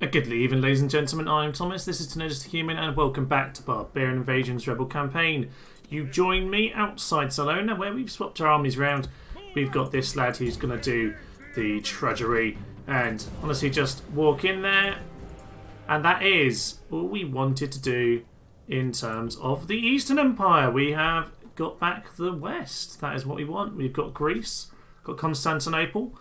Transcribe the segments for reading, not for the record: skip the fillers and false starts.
Good evening, ladies and gentlemen. I'm Thomas. This is Tenacious Human, and welcome back to Barbarian Invasion's Rebel Campaign. You join me outside Salona, where we've swapped our armies round. We've got this lad who's going to do the trudgery, and honestly, just walk in there, and that is all we wanted to do in terms of the Eastern Empire. We have got back the West. That is what we want. We've got Greece, got Constantinople.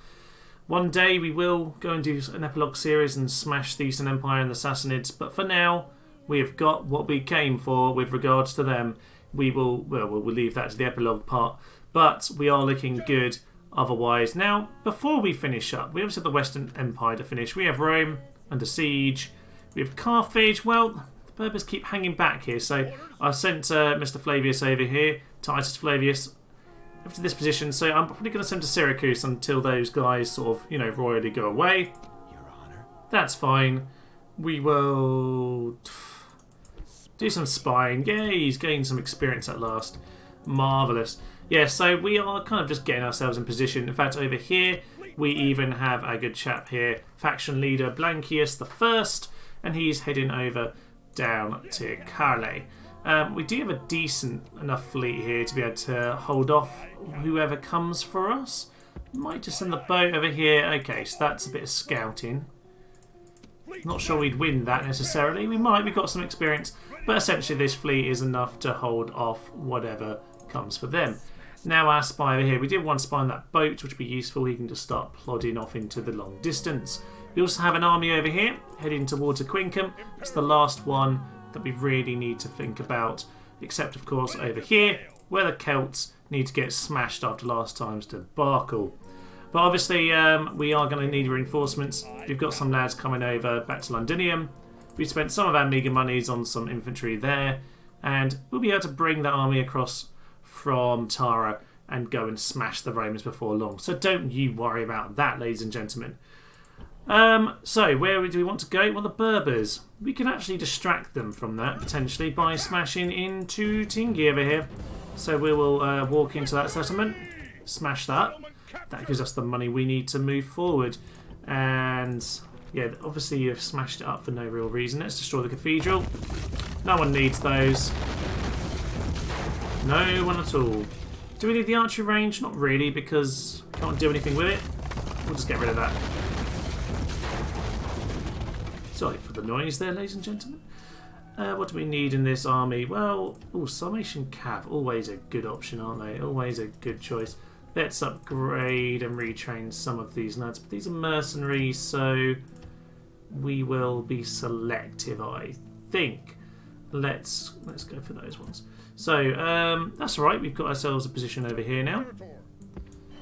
One day we will go and do an epilogue series and smash the Eastern Empire and the Sassanids, but for now we have got what we came for with regards to them. We'll leave that to the epilogue part, but we are looking good otherwise. Now, before we finish up, we obviously have the Western Empire to finish. We have Rome under siege. We have Carthage. Well, the Berbers keep hanging back here, so I sent Mr. Flavius over here, Titus Flavius, to this position, so I'm probably going to send to Syracuse until those guys sort of, royally go away. Your Honor. That's fine. We will do some spying. Yeah, he's gained some experience at last. Marvellous. Yeah, so we are kind of just getting ourselves in position. In fact, over here, we even have a good chap here, faction leader Blanchius I, and he's heading over down to Calais. We do have a decent enough fleet here to be able to hold off whoever comes for us. Might just send the boat over here. Okay, so that's a bit of scouting. Not sure we'd win that necessarily. We might. We've got some experience. But essentially this fleet is enough to hold off whatever comes for them. Now our spy over here. We did one spy on that boat, which would be useful. He can just start plodding off into the long distance. We also have an army over here heading towards Aquincum. It's the last one that we really need to think about, except of course over here where the Celts need to get smashed after last time's debacle. But obviously we are going to need reinforcements. We've got some lads coming over back to Londinium. We've spent some of our meagre monies on some infantry there, and we'll be able to bring that army across from Tara and go and smash the Romans before long. So don't you worry about that, ladies and gentlemen. So where do we want to go? Well, the Berbers. We can actually distract them from that potentially by smashing into Tingi over here. So we will walk into that settlement, smash that. That gives us the money we need to move forward. And yeah, obviously you've smashed it up for no real reason. Let's destroy the cathedral. No one needs those. No one at all. Do we need the archery range? Not really, because we can't do anything with it. We'll just get rid of that. Sorry for the noise there, ladies and gentlemen. What do we need in this army? Well, Summation Cav, always a good option, aren't they? Always a good choice. Let's upgrade and retrain some of these lads. But these are mercenaries, so we will be selective, I think. Let's go for those ones. So that's all right. We've got ourselves a position over here now.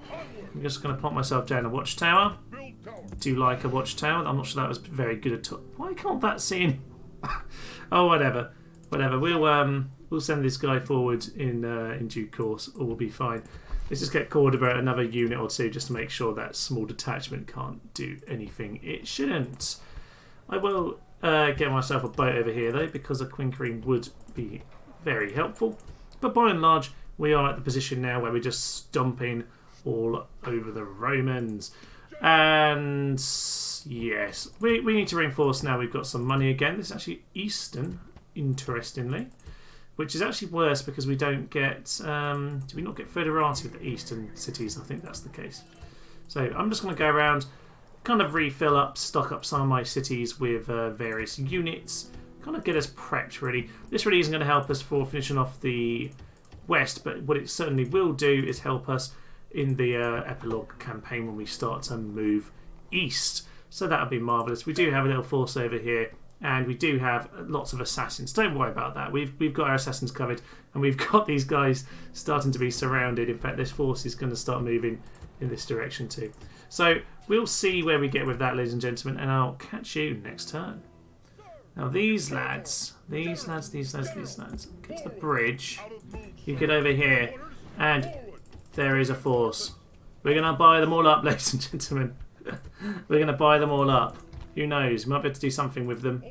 I'm just going to plot myself down a watchtower. Do like a watchtower. I'm not sure that was very good at all. Why can't that see? Oh, whatever. We'll send this guy forward in due course. All will be fine. Let's just get Cordoba another unit or two just to make sure that small detachment can't do anything it shouldn't. I will get myself a boat over here though, because a quinkering would be very helpful. But by and large, we are at the position now where we're just stomping all over the Romans. And yes, we need to reinforce now. We've got some money again. This is actually Eastern, interestingly, which is actually worse because we don't get... do we not get federati with the Eastern cities? I think that's the case. So I'm just going to go around, kind of refill up, stock up some of my cities with various units, kind of get us prepped really. This really isn't going to help us for finishing off the West, but what it certainly will do is help us in the epilogue campaign when we start to move east. So that would be marvellous. We do have a little force over here, and we do have lots of assassins. Don't worry about that. We've got our assassins covered, and we've got these guys starting to be surrounded. In fact, this force is going to start moving in this direction too. So we'll see where we get with that, ladies and gentlemen, and I'll catch you next turn. Now these lads, get to the bridge. You get over here, and there is a force. We're going to buy them all up, ladies and gentlemen. We're going to buy them all up. Who knows? We might be able to do something with them.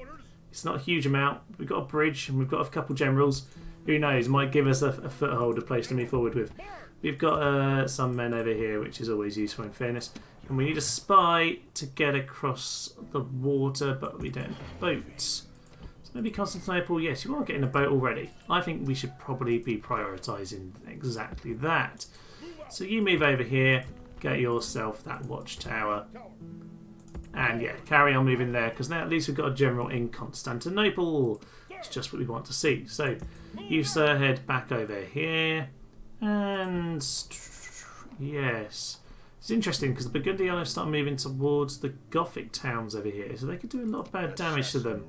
It's not a huge amount. We've got a bridge and we've got a couple generals. Who knows? Might give us a foothold, a place to move forward with. We've got some men over here, which is always useful in fairness. And we need a spy to get across the water, but we don't have boats. So maybe Constantinople, yes, you are getting a boat already. I think we should probably be prioritising exactly that. So you move over here, get yourself that watchtower. And yeah, carry on moving there, because now at least we've got a general in Constantinople. It's just what we want to see. So you, sir, head back over here. And yes. It's interesting because the Burgundians start moving towards the Gothic towns over here, so they could do a lot of bad damage to them.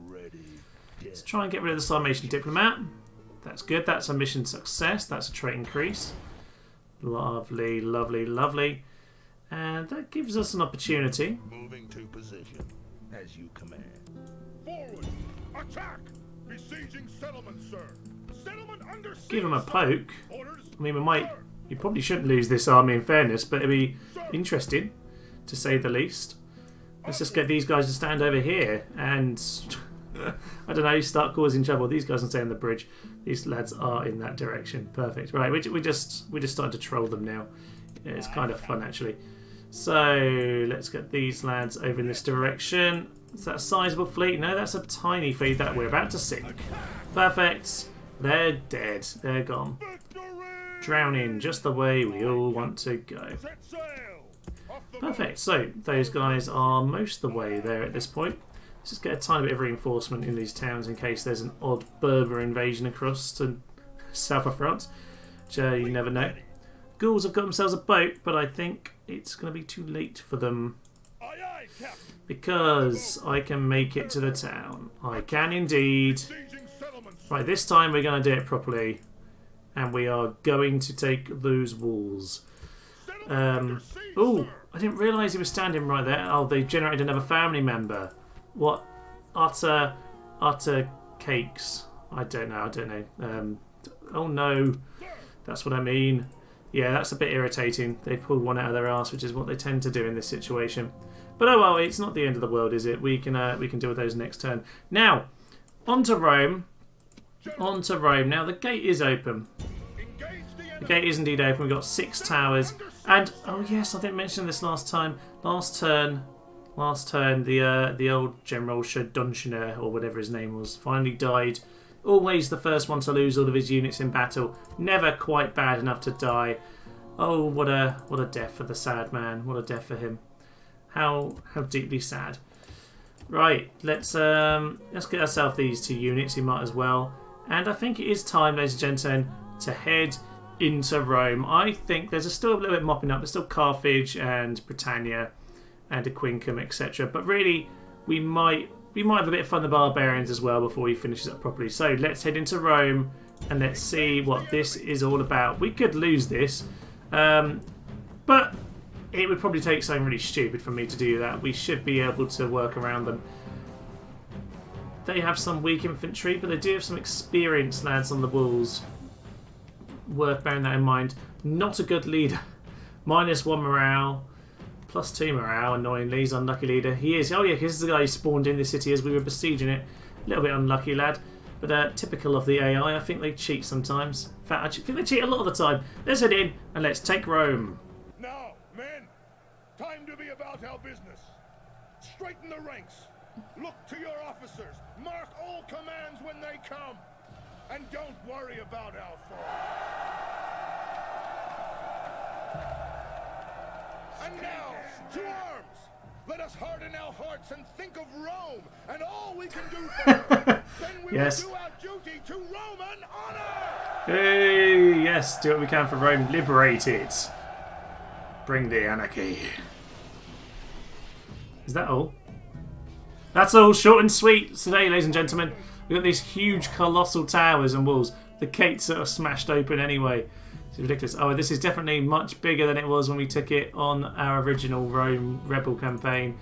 Let's try and get rid of the Sarmatian diplomat. That's good. That's a mission success. That's a trait increase. Lovely, lovely, lovely. And that gives us an opportunity. Moving to position as you command. Forward! Attack! Besieging settlement, sir. Settlement under siege. Give them a poke. Orders. I mean, we might. You probably shouldn't lose this army in fairness, but it'd be interesting, to say the least. Let's just get these guys to stand over here and I don't know, start causing trouble. These guys can stay on the bridge. These lads are in that direction. Perfect. Right, we just started to troll them now. Yeah, it's kind of fun actually. So let's get these lads over in this direction. Is that a sizable fleet? No, that's a tiny fleet that we're about to sink. Perfect. They're dead. They're gone. Drowning just the way we all want to go. Perfect. So those guys are most of the way there at this point. Let's just get a tiny bit of reinforcement in these towns in case there's an odd Berber invasion across to south of France. Which, you never know. Ghouls have got themselves a boat, but I think it's going to be too late for them. Because I can make it to the town. I can indeed. Right, this time we're going to do it properly. And we are going to take those walls. Oh, I didn't realise he was standing right there. Oh, they generated another family member. What? Utter cakes. I don't know. Oh no. That's what I mean. Yeah, that's a bit irritating. They've pulled one out of their arse, which is what they tend to do in this situation. But oh well, it's not the end of the world, is it? We can deal with those next turn. Now, on to Rome. On to Rome. Now, the gate is open. The gate is indeed open. We've got 6 towers. And, oh yes, I didn't mention this last time. Last turn, the old General Shadunshiner, or whatever his name was, finally died. Always the first one to lose all of his units in battle. Never quite bad enough to die. Oh, what a death for the sad man. What a death for him. How deeply sad. Right, let's get ourselves these 2 units. We might as well. And I think it is time, ladies and gentlemen, to head into Rome. I think there's still a little bit mopping up. There's still Carthage and Britannia and Aquincum, etc. But really, we might have a bit of fun with the Barbarians as well before we finish this up properly. So let's head into Rome and let's see what this is all about. We could lose this, but it would probably take something really stupid for me to do that. We should be able to work around them. They have some weak infantry, but they do have some experienced lads on the walls. Worth bearing that in mind. Not a good leader. -1 morale. +2 morale, annoyingly. He's an unlucky leader. He is. Oh yeah, because this is the guy who spawned in the city as we were besieging it. A little bit unlucky, lad. But typical of the AI. I think they cheat sometimes. In fact, I think they cheat a lot of the time. Let's head in and let's take Rome. Now, men, time to be about our business. Straighten the ranks. Look to your officers. Mark all commands when they come. And don't worry about our fall. And now, to arms! Let us harden our hearts and think of Rome and all we can do for her. Then we will do our duty to Roman honor! Hey, yes, do what we can for Rome. Liberate it. Bring the anarchy. Is that all? That's all, short and sweet today, ladies and gentlemen. We've got these huge, colossal towers and walls. The gates are smashed open anyway. It's ridiculous. Oh, this is definitely much bigger than it was when we took it on our original Rome Rebel campaign.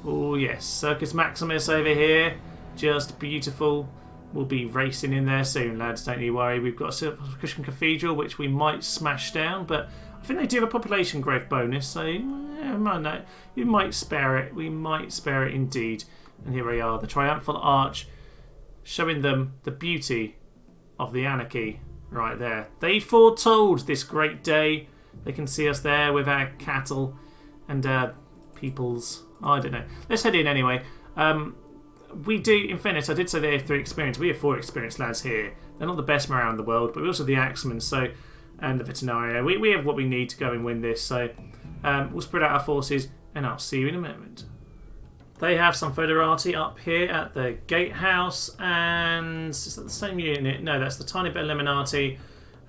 Oh, yes. Circus Maximus over here. Just beautiful. We'll be racing in there soon, lads. Don't you worry. We've got a Christian Cathedral, which we might smash down, but I think they do have a population growth bonus, so yeah, you might spare it. We might spare it indeed. And here we are, the triumphal arch, showing them the beauty of the anarchy right there. They foretold this great day. They can see us there with our cattle and peoples. I don't know. Let's head in anyway. We do, in fairness, I did say they have 3 experience. We have 4 experienced lads here. They're not the best morale in the world, but we also have the axemen, so, and the veterinario. We have what we need to go and win this, so we'll spread out our forces, and I'll see you in a moment. They have some foederati up here at the gatehouse, and is that the same unit? No, that's the tiny bit of Illuminati,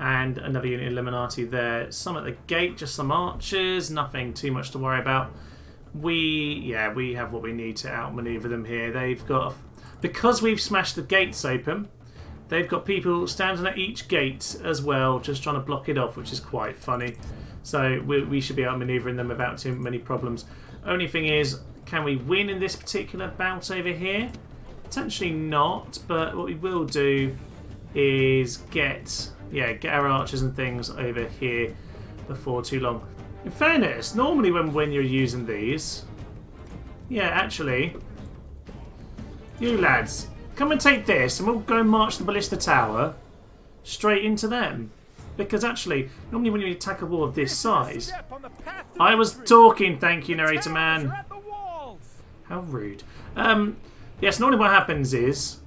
and another unit of Illuminati there. Some at the gate, just some archers, nothing too much to worry about. We have what we need to outmaneuver them here. They've got, because we've smashed the gates open, they've got people standing at each gate as well, just trying to block it off, which is quite funny. So we should be outmaneuvering them without too many problems. Only thing is, can we win in this particular bout over here? Potentially not, but what we will do is get our archers and things over here before too long. In fairness, normally when you're using these... Yeah, actually... You lads, come and take this and we'll go and march the ballista tower straight into them. Because actually, normally when you attack a wall of this size... I was talking, thank you, narrator man. How rude. Yes, normally what happens is...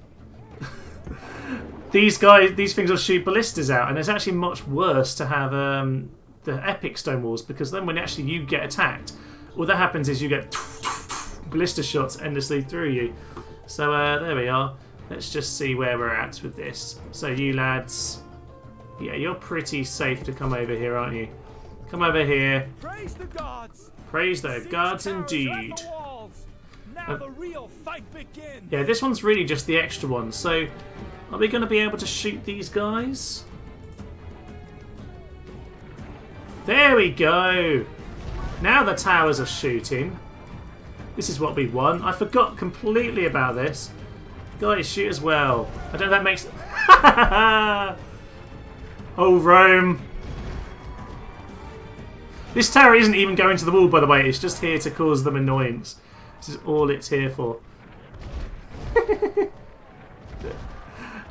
these things will shoot ballistas out, and it's actually much worse to have... the epic stone walls, because then when actually you get attacked, all that happens is you get ballista shots endlessly through you. So there we are. Let's just see where we're at with this. So you lads, yeah, you're pretty safe to come over here, aren't you? Come over here. Praise the gods. Praise the gods indeed. Now the real fight begins. Yeah, this one's really just the extra one. So are we going to be able to shoot these guys? There we go. Now the towers are shooting. This is what we want. I forgot completely about this. Guys, shoot as well. I don't know if that makes... Oh, Rome. This tower isn't even going to the wall, by the way. It's just here to cause them annoyance. This is all it's here for.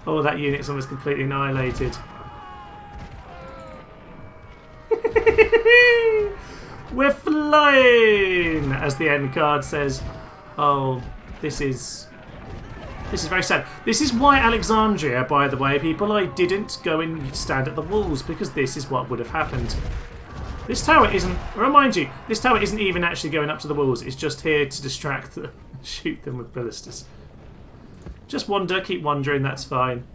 Oh, that unit's almost completely annihilated. We're flying, as the end card says. Oh, this is very sad. This is why Alexandria, by the way, people, I didn't go and stand at the walls, because this is what would have happened. This tower isn't, remind you, this tower isn't even actually going up to the walls. It's just here to distract them, shoot them with ballistas. Just wander, keep wandering, that's fine.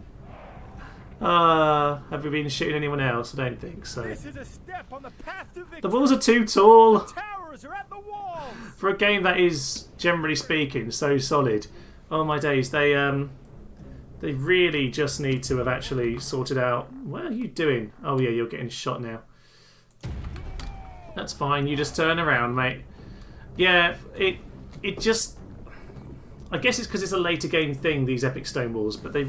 Have we been shooting anyone else? I don't think so. This is a step on the path to victory. The walls are too tall Towers are at the walls. for a game that is, generally speaking, so solid. Oh my days, they really just need to have actually sorted out. What are you doing? Oh yeah, you're getting shot now. That's fine. You just turn around, mate. Yeah, it just. I guess it's because it's a later game thing, these epic stone walls, but the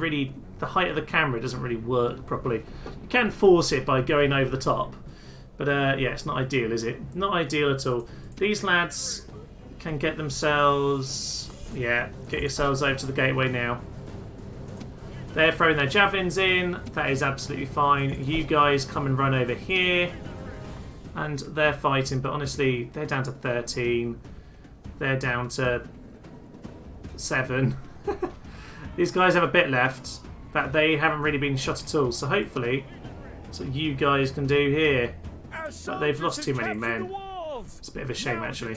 height of the camera doesn't really work properly. You can force it by going over the top, but yeah, it's not ideal, is it? Not ideal at all. These lads can get themselves, yeah, get yourselves over to the gateway now. They're throwing their javelins in, that is absolutely fine. You guys come and run over here, and they're fighting, but honestly, they're down to 13. They're down to 7. These guys have a bit left. In fact, they haven't really been shot at all. So hopefully, that's what you guys can do here. But they've lost too many men. It's a bit of a shame, actually.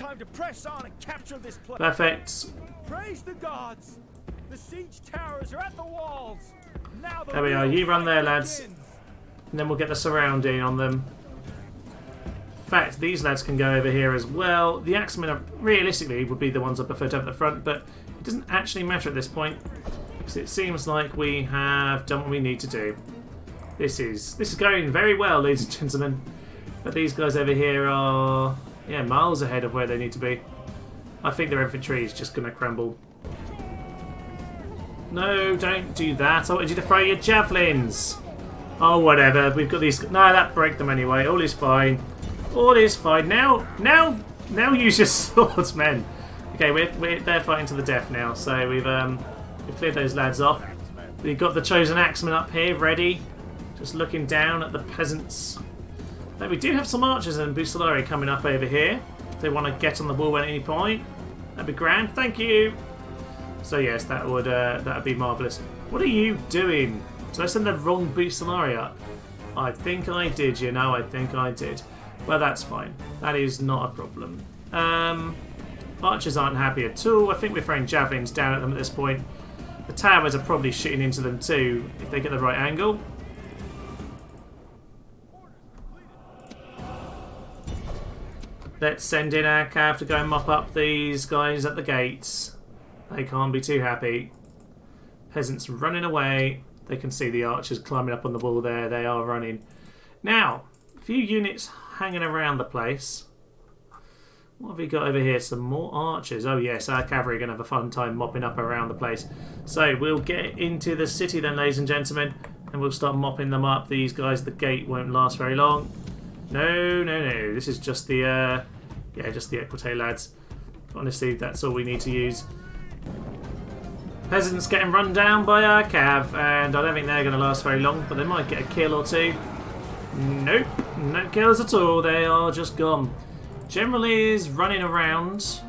Perfect. Praise the gods. The siege towers are at the walls. Now There we are. You run there, lads. And then we'll get the surrounding on them. In fact, these lads can go over here as well. The axemen are, realistically would be the ones I prefer to have at the front, but it doesn't actually matter at this point, because it seems like we have done what we need to do. This is going very well, ladies and gentlemen. But these guys over here are, yeah, miles ahead of where they need to be. I think their infantry is just going to crumble. No, don't do that. I wanted you to throw your javelins. Oh, whatever. We've got these. No, that broke them anyway. All is fine. All is fine. Now use your swords, men. Okay, they're fighting to the death now. So we've cleared those lads off. We've got the chosen axemen up here, ready, just looking down at the peasants. But we do have some archers and Bucellari coming up over here. if they want to get on the wall at any point. That'd be grand. Thank you. So yes, that would be marvellous. What are you doing? Did I send the wrong boost scenario? I think I did, you know. I think I did. Well, that's fine. That is not a problem. Archers aren't happy at all. I think we're throwing javelins down at them at this point. The towers are probably shooting into them too, if they get the right angle. Let's send in our cav to go and mop up these guys at the gates. They can't be too happy. Peasants running away. They can see the archers climbing up on the wall there. They are running. Now, a few units hanging around the place. What have we got over here? Some more archers. Oh yes, our cavalry are going to have a fun time mopping up around the place. So we'll get into the city then, ladies and gentlemen, and we'll start mopping them up. These guys, the gate won't last very long. No, no, no. This is just the, yeah, just the Equite lads. Honestly, that's all we need to use. Peasants getting run down by our cav, and I don't think they're going to last very long, but they might get a kill or two. Nope, no kills at all. They are just gone. General is running around.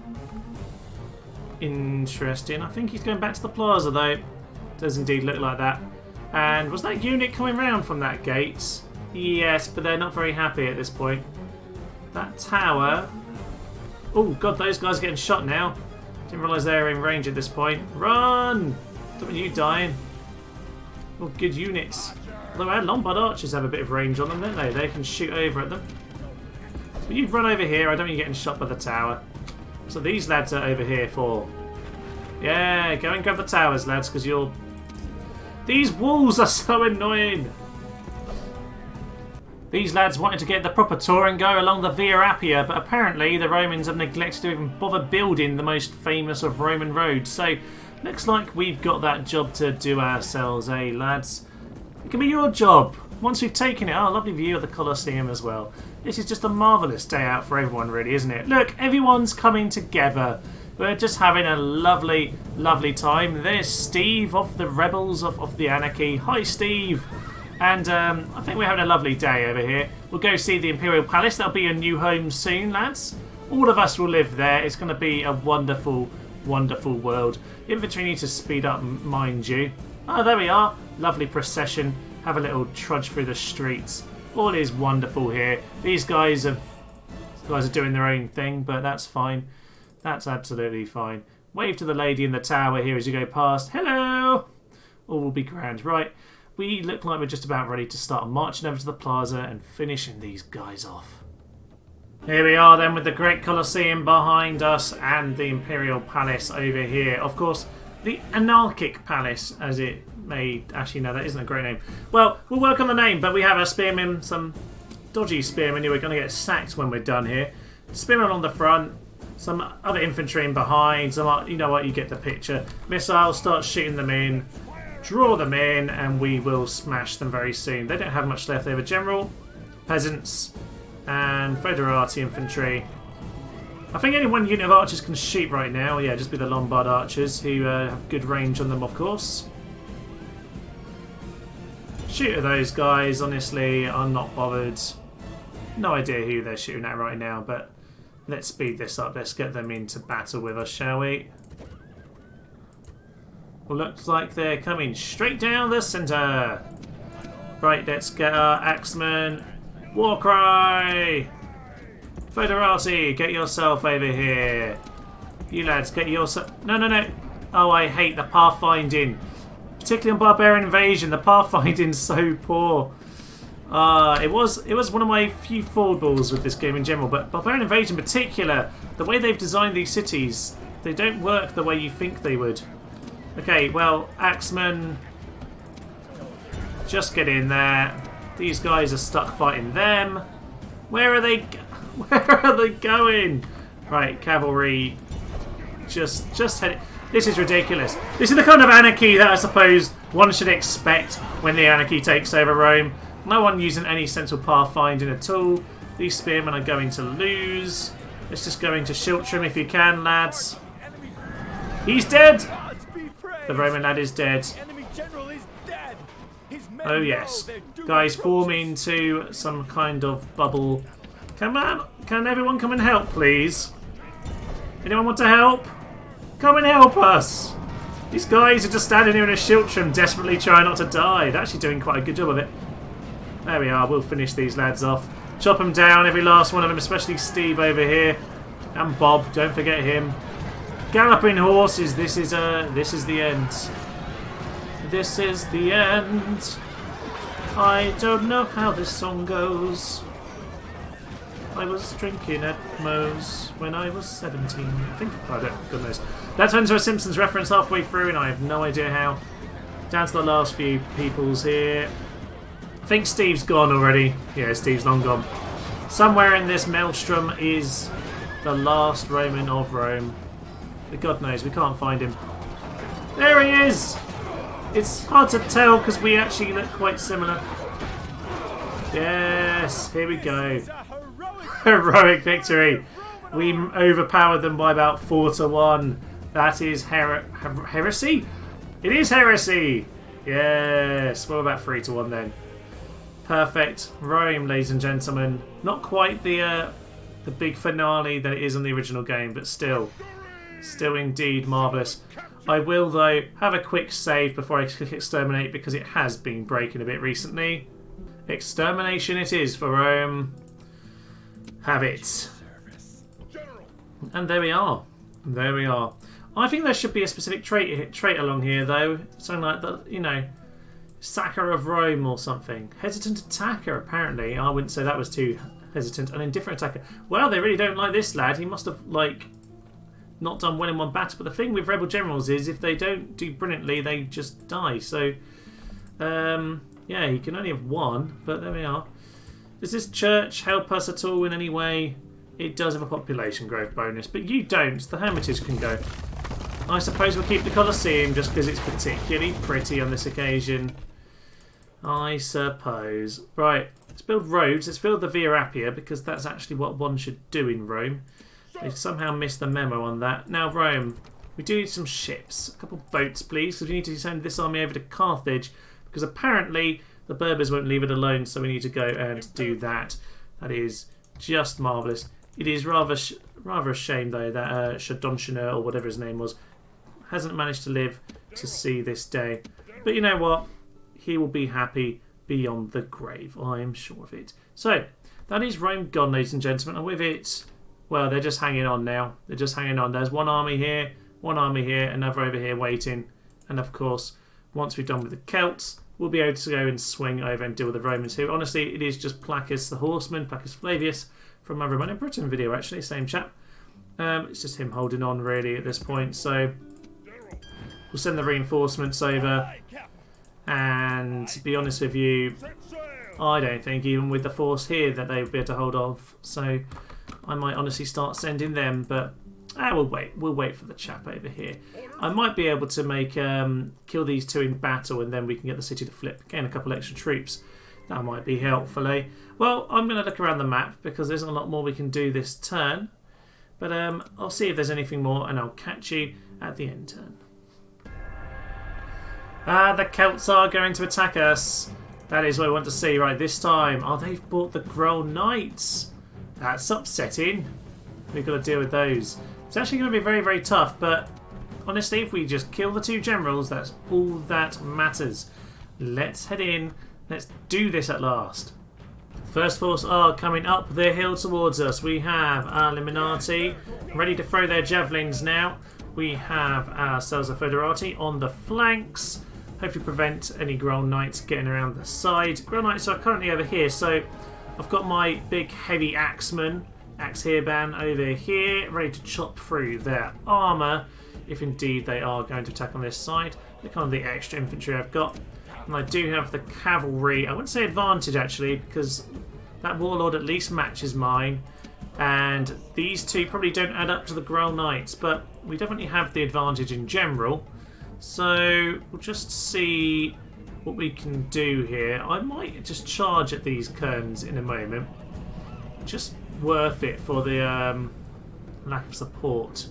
Interesting. I think he's going back to the plaza, though. Does indeed look like that. And was that unit coming round from that gate? Yes, but they're not very happy at this point. That tower... Oh, God, those guys are getting shot now. Didn't realise they were in range at this point. Run! Don't want you dying. Oh, good units. Although our Lombard archers have a bit of range on them, don't they? They can shoot over at them. But you've run over here. I don't want you getting shot by the tower. So these lads are over here for... Yeah, go and grab the towers, lads, because you're... These walls are so annoying. These lads wanted to get the proper tour and go along the Via Appia, but apparently the Romans have neglected to even bother building the most famous of Roman roads. So, looks like we've got that job to do ourselves, eh, lads? It can be your job. Once we've taken it, oh, lovely view of the Colosseum as well. This is just a marvellous day out for everyone, really, isn't it? Look, everyone's coming together. We're just having a lovely, lovely time. There's Steve of the Rebels of the Anarchy. Hi, Steve. And I think we're having a lovely day over here. We'll go see the Imperial Palace. That'll be a new home soon, lads. All of us will live there. It's going to be a wonderful, wonderful world. Infantry need to speed up, mind you. Oh, there we are. Lovely procession. Have a little trudge through the streets. All is wonderful here. These guys are doing their own thing, but that's fine. That's absolutely fine. Wave to the lady in the tower here as you go past. Hello! All will be grand. Right. We look like we're just about ready to start marching over to the plaza and finishing these guys off. Here we are then with the Great Colosseum behind us and the Imperial Palace over here. Of course, the Anarchic Palace, as it may... Actually, no, that isn't a great name. Well, we'll work on the name, but we have a spearman, some dodgy spearmen who are going to get sacked when we're done here. Spearmen on the front, some other infantry in behind, some, you know what, you get the picture. Missiles, start shooting them in. Draw them in, and we will smash them very soon. They don't have much left. They have a general, peasants, and foederati infantry. I think only one unit of archers can shoot right now. Yeah, just be the Lombard archers, who have good range on them, of course. Shoot at those guys. Honestly, I'm not bothered. No idea who they're shooting at right now, but let's speed this up. Let's get them into battle with us, shall we? Well, looks like they're coming straight down the centre. Right, let's get our axemen. War cry! Foederati, get yourself over here. You lads, get yourself... No, no, no. Oh, I hate the pathfinding. Particularly on Barbarian Invasion, the pathfinding's so poor. It was one of my few fallballs with this game in general, but Barbarian Invasion in particular, the way they've designed these cities, they don't work the way you think they would. Okay, well, axemen, just get in there. These guys are stuck fighting them. Where are they? Where are they going? Right, cavalry, just head. This is ridiculous. This is the kind of anarchy that I suppose one should expect when the anarchy takes over Rome. No one using any central pathfinding at all. These spearmen are going to lose. Let's just go into Shiltram if you can, lads. He's dead. The Roman lad is dead. Oh yes. Guys, form into some kind of bubble Come on. Can everyone come and help, please? Anyone want to help? Come and help us. These guys are just standing here in a shiltrum, desperately trying not to die. They're actually doing quite a good job of it. There we are. We'll finish these lads off. Chop them down, every last one of them, especially Steve over here. And Bob, don't forget him. Galloping horses, this is the end. This is the end. I don't know how this song goes. I was drinking at Moe's when I was 17. I think, I don't, God knows. That turns to a Simpsons reference halfway through and I have no idea how. Down to the last few peoples here. I think Steve's gone already. Yeah, Steve's long gone. Somewhere in this maelstrom is the last Roman of Rome. But God knows, we can't find him. There he is! It's hard to tell because we actually look quite similar. Yes, here we go. Heroic victory. We overpowered them by about 4-1. That is heresy? It is heresy! Yes, well about 3-1 then. Perfect. Rome, ladies and gentlemen. Not quite the big finale that it is on the original game, but still indeed marvellous. I will, though, have a quick save before I click exterminate because it has been breaking a bit recently. Extermination it is for Rome. Have it. And there we are. There we are. I think there should be a specific trait along here, though. Something like that, you know, Sacker of Rome or something. Hesitant attacker, apparently. I wouldn't say that was too hesitant. An indifferent attacker. Well, they really don't like this lad. He must have, like, not done well in one battle. But the thing with rebel generals is if they don't do brilliantly, they just die. So, yeah, he can only have one. But there we are. Does this church help us at all in any way? It does have a population growth bonus, but you don't. The Hermitage can go. I suppose we'll keep the Colosseum just because it's particularly pretty on this occasion. I suppose. Right, let's build roads. Let's build the Via Appia because that's actually what one should do in Rome. They've somehow missed the memo on that. Now, Rome, we do need some ships. A couple of boats, please, because we need to send this army over to Carthage because apparently the Berbers won't leave it alone, so we need to go and do that. That is just marvellous. It is rather a shame, though, that Shadonshina, or whatever his name was, hasn't managed to live to see this day. But you know what? He will be happy beyond the grave. I am sure of it. So, that is Rome gone, ladies and gentlemen. And with it, well, they're just hanging on now. They're just hanging on. There's one army here, another over here waiting. And of course, once we've done with the Celts, we'll be able to go and swing over and deal with the Romans here. Honestly, it is just Placcus the Horseman, Placcus Flavius, from my Roman in Britain video, actually, same chap. It's just him holding on, really, at this point. So, we'll send the reinforcements over. And to be honest with you, I don't think, even with the force here, that they would be able to hold off. So, I might honestly start sending them, but we'll wait. We'll wait for the chap over here. I might be able to make kill these two in battle, and then we can get the city to flip. Gain a couple extra troops. That might be helpful, eh? Well, I'm going to look around the map because there's a lot more we can do this turn. But I'll see if there's anything more, and I'll catch you at the end turn. The Celts are going to attack us. That is what I want to see right this time. Oh, they've bought the Groll Knights. That's upsetting. We've got to deal with those. It's actually going to be very, very tough, but honestly, if we just kill the two generals, that's all that matters. Let's head in. Let's do this at last. First force are coming up the hill towards us. We have our Liminati ready to throw their javelins now. We have ourselves a Foederati on the flanks. Hopefully prevent any Groll Knights getting around the side. Groll Knights are currently over here, so I've got my big heavy axeman, Axe Heerban, over here, ready to chop through their armour, if indeed they are going to attack on this side. They're kind of the extra infantry I've got. And I do have the cavalry. I wouldn't say advantage, actually, because that warlord at least matches mine. And these two probably don't add up to the Groll Knights, but we definitely have the advantage in general. So we'll just see what we can do here. I might just charge at these kerns in a moment. Just worth it for the lack of support.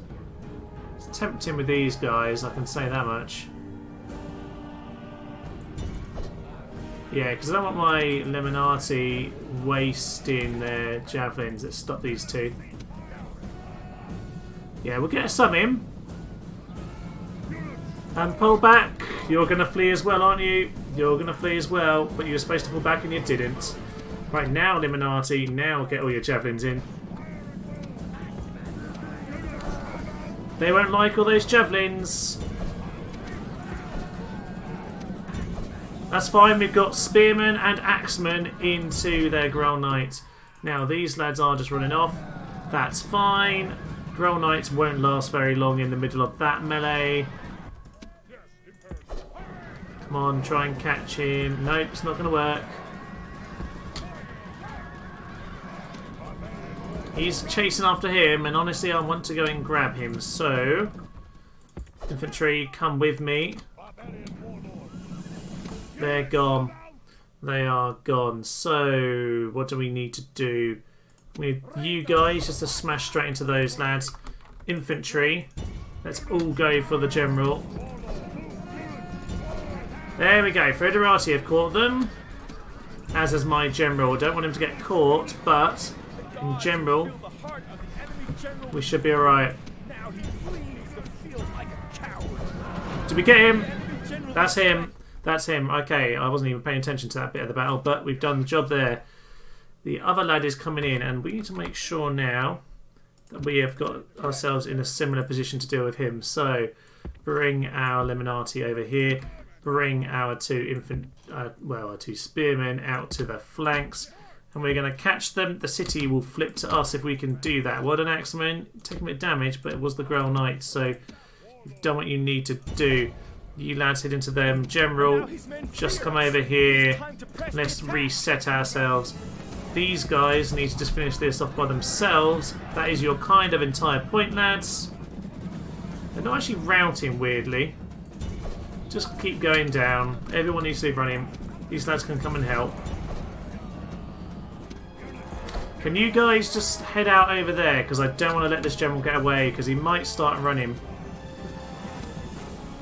It's tempting with these guys, I can say that much. Yeah, because I don't want my Illuminati wasting their javelins. Let's stop these two. Yeah, we'll get some in. And pull back. You're going to flee as well, aren't you? You're going to flee as well, but you were supposed to pull back and you didn't. Right, now, Illuminati, now get all your javelins in. They won't like all those javelins. That's fine, we've got Spearmen and Axemen into their Grell Knight. Now, these lads are just running off. That's fine. Grell Knights won't last very long in the middle of that melee. Come on, try and catch him. Nope, it's not going to work. He's chasing after him, and honestly, I want to go and grab him. So, infantry, come with me. They're gone. They are gone. So, what do we need to do? We need you guys just to smash straight into those lads. Infantry, let's all go for the general. There we go. Federati have caught them. As is my general. Don't want him to get caught, but in general, we should be alright. Did we get him? That's him. That's him. Okay, I wasn't even paying attention to that bit of the battle, but we've done the job there. The other lad is coming in, and we need to make sure now that we have got ourselves in a similar position to deal with him. So, bring our Illuminati over here. Bring our two our two spearmen out to the flanks, and we're going to catch them. The city will flip to us if we can do that. Well done, Axemen. Taking a bit of damage, but it was the Grell Knight, so you've done what you need to do. You lads head into them. General, just come over here. Let's reset ourselves. These guys need to just finish this off by themselves. That is your kind of entire point, lads. They're not actually routing, weirdly. Just keep going down. Everyone needs to be running. These lads can come and help. Can you guys just head out over there? Because I don't want to let this general get away, because he might start running.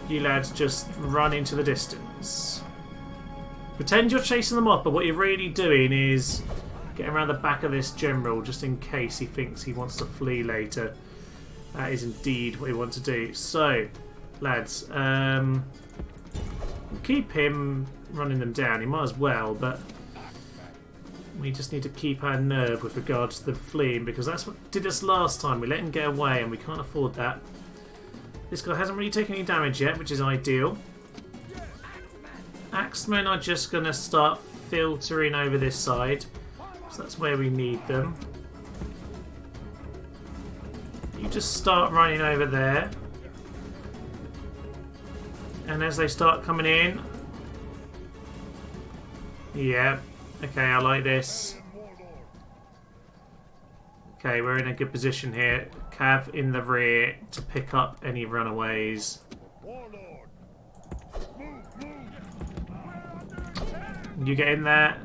You lads just run into the distance. Pretend you're chasing them off, but what you're really doing is getting around the back of this general, just in case he thinks he wants to flee later. That is indeed what we want to do. So, lads, keep him running them down. He might as well, but we just need to keep our nerve with regards to the fleeing, because that's what did us last time. We let him get away, and we can't afford that. This guy hasn't really taken any damage yet, which is ideal. Axemen are just going to start filtering over this side. So that's where we need them. You just start running over there. And as they start coming in... Yeah. Okay, I like this. Okay, we're in a good position here. Cav in the rear to pick up any runaways. You get in there.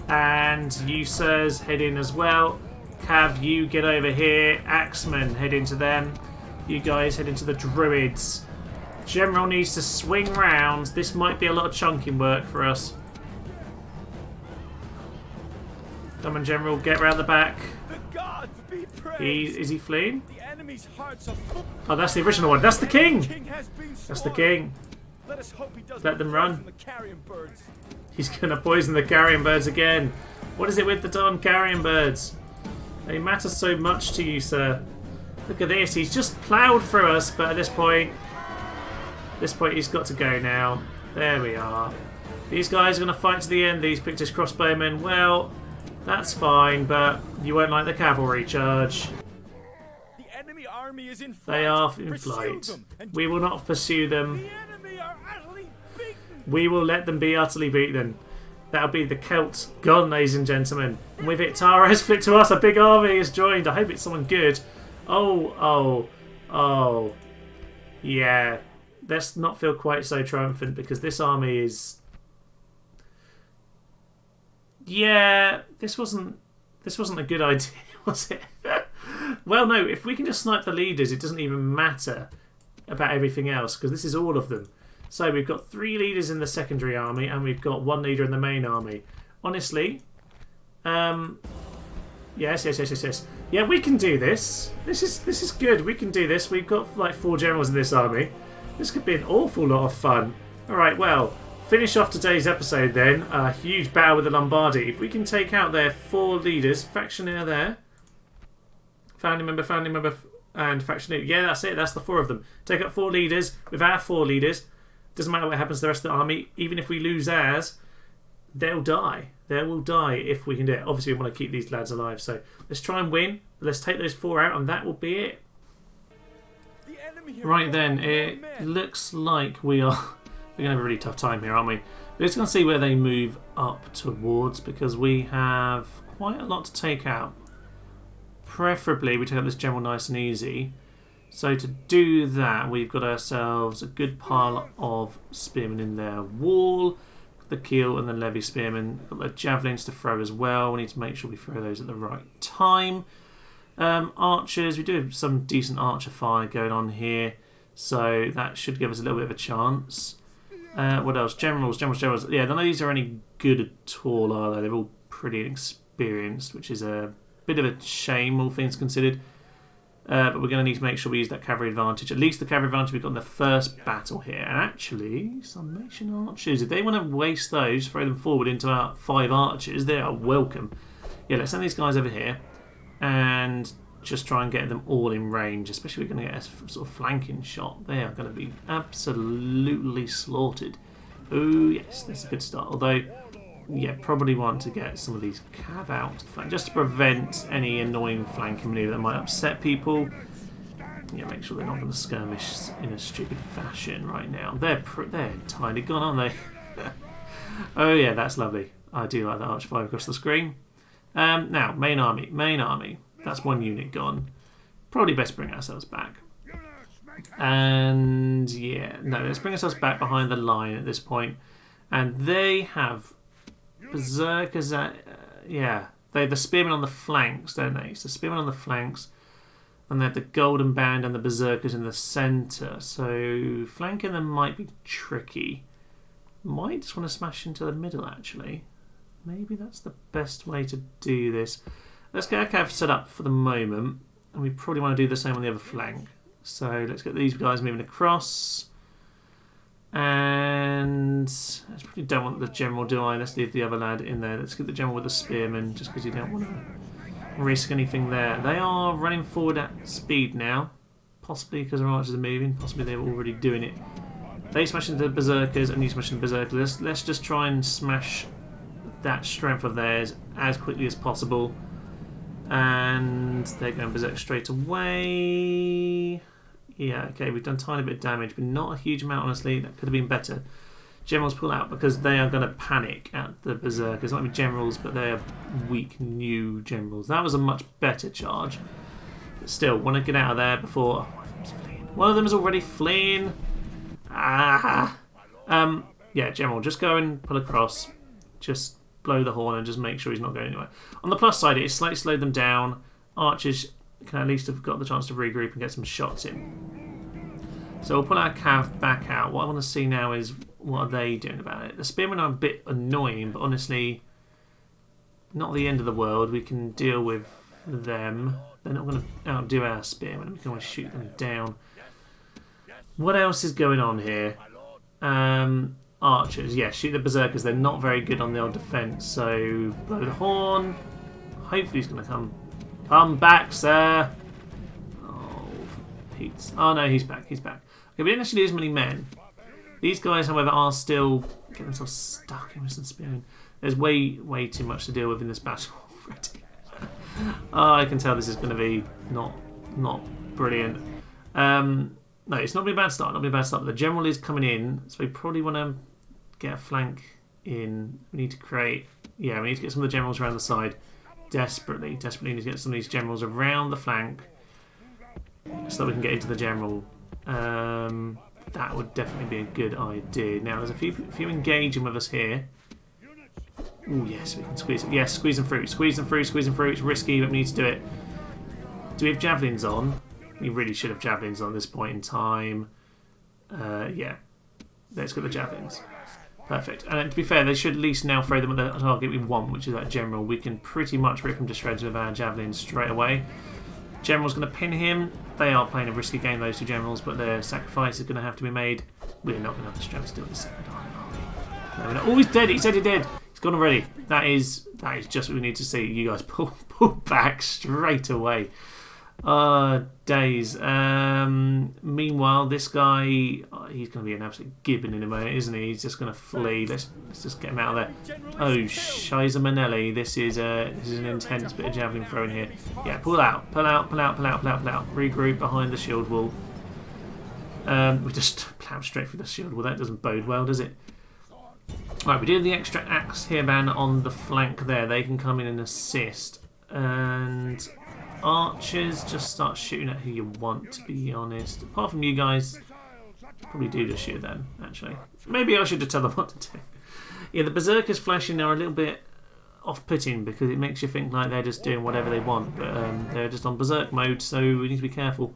And you, sirs, head in as well. Cav, you get over here. Axemen, head into them. You guys head into the druids. General needs to swing round. This might be a lot of chunking work for us. Come on, General, get round the back. The gods be praised. Is he fleeing? The enemy's hearts are full. Oh, that's the original one. That's the king. Has been That's the king. Let us hope he doesn't Let them run. poison the carrion birds. He's going to poison the carrion birds again. What is it with the darn carrion birds? They matter so much to you, sir. Look at this. He's just ploughed through us, but at this point he's got to go now. There we are. These guys are going to fight to the end, these Pictish crossbowmen. Well, that's fine, but you won't like the cavalry charge. The enemy army is in flight. They are in Pursue flight. them and We will not pursue them. the enemy are utterly beaten. We will let them be utterly beaten. That'll be the Celts gone, ladies and gentlemen. And with it, Tara has flipped to us. A big army has joined. I hope it's someone good. Oh. Yeah. Let's not feel quite so triumphant, because this army is... Yeah, this wasn't a good idea, was it? Well, no, if we can just snipe the leaders, it doesn't even matter. about everything else, because this is all of them. So we've got 3 leaders in the secondary army, and we've got 1 leader in the main army. Honestly, yes. Yeah, we can do this. This is good. We can do this. We've got like 4 generals in this army. This could be an awful lot of fun. All right, well, finish off today's episode then. A huge battle with the Lombardi. If we can take out their 4 leaders, factionaire there, family member, and factionaire. Yeah, that's it. That's the 4 of them. Take out 4 leaders with our 4 leaders. Doesn't matter what happens to the rest of the army. Even if we lose ours, they'll die. They will die if we can do it. Obviously, we want to keep these lads alive. So let's try and win. Let's take those 4 out, and that will be it. Right then, it looks like we're going to have a really tough time here, aren't we? We're just going to see where they move up towards, because we have quite a lot to take out. Preferably, we take out this general nice and easy. So to do that, we've got ourselves a good pile of spearmen in their wall, the keel and the levy spearmen. We've got the javelins to throw as well. We need to make sure we throw those at the right time. Archers, we do have some decent archer fire going on here, so that should give us a little bit of a chance. What else? Generals. Yeah, none of these are any good at all, are they? They're all pretty inexperienced, which is a bit of a shame, all things considered. But we're going to need to make sure we use that cavalry advantage. At least the cavalry advantage we got in the first battle here. And actually, some nation archers, if they want to waste those, throw them forward into our 5 archers, they are welcome. Yeah, let's send these guys over here and just try and get them all in range, especially if we're going to get a sort of flanking shot. They are going to be absolutely slaughtered. Oh, yes, that's a good start. Although, yeah, probably want to get some of these cav out to flank, just to prevent any annoying flanking manoeuvre that might upset people. Yeah, make sure they're not going to skirmish in a stupid fashion right now. They're entirely gone, aren't they? Oh yeah, that's lovely. I do like that arch 5 across the screen. Now, main army. That's 1 unit gone. Probably best bring ourselves back. And yeah, no, let's bring ourselves back behind the line at this point. And they have berserkers. Yeah, they have the spearmen on the flanks, don't they? So spearmen on the flanks, and they have the golden band and the berserkers in the centre. So flanking them might be tricky. Might just want to smash into the middle, actually. Maybe that's the best way to do this. Let's get our cav set up for the moment, and we probably want to do the same on the other flank. So let's get these guys moving across. And I probably don't want the general, do I? Let's leave the other lad in there. Let's get the general with the spearmen, just because you don't want to risk anything there. They are running forward at speed now, possibly because our archers are moving, possibly they were already doing it. They smash into the berserkers, and you smash into the berserkers. Let's just try and smash that strength of theirs as quickly as possible. And they're going berserk straight away. Yeah, okay, we've done a tiny bit of damage, but not a huge amount, honestly. That could have been better. Generals pull out because they are going to panic at the berserkers. Not be generals, but they are weak new generals. That was a much better charge. But still, want to get out of there before... One of them is already fleeing. Yeah, general, just go and pull across. Just blow the horn and just make sure he's not going anywhere. On the plus side, it slightly slowed them down. Archers can at least have got the chance to regroup and get some shots in. So we'll pull our cav back out. What I want to see now is what are they doing about it. The spearmen are a bit annoying, but honestly, not the end of the world. We can deal with them. They're not going to outdo our spearmen. We can always shoot them down. What else is going on here? Archers, yeah, shoot the berserkers. They're not very good on the old defence, so blow the horn. Hopefully he's going to come. Come back, sir. Oh, for Pete's. Oh no, he's back. Okay, we didn't actually lose many men. These guys, however, are still getting themselves stuck in some spearmen. There's way too much to deal with in this battle already. Oh, I can tell this is going to be not brilliant. No, it's not been a bad start. But the general is coming in, so we probably want to get a flank in. We need to create... Yeah, we need to get some of the generals around the side. Desperately need to get some of these generals around the flank so that we can get into the general. That would definitely be a good idea. Now, there's a few engaging with us here. Oh yes, we can squeeze it. Yes, squeeze them through. It's risky, but we need to do it. Do we have javelins on? We really should have javelins on at this point in time. Yeah, let's get the javelins. Perfect. And to be fair, they should at least now throw them at the target we want, which is that general. We can pretty much rip him to shreds with our javelins straight away. General's going to pin him. They are playing a risky game, those two generals, but their sacrifice is going to have to be made. We're not going to have the strength to deal with the second army, are we? No, oh, he's dead. He said he's dead. He's gone already. That is just what we need to see. You guys pull back straight away. Days. Meanwhile, this guy, he's going to be an absolute gibbon in a moment, isn't he? He's just going to flee. Let's just get him out of there. Oh, Shiza Manelli. This is an intense bit of javelin throwing here. Yeah, pull out. Regroup behind the shield wall. We just plough straight through the shield wall. That doesn't bode well, does it? Right, we do the extra axe hairband on the flank there. They can come in and assist. And archers, just start shooting at who you want, to be honest. Apart from you guys, probably do just shoot them, actually. Maybe I should just tell them what to do. Yeah, the berserkers flashing are a little bit off-putting because it makes you think like they're just doing whatever they want, but they're just on berserk mode, so we need to be careful.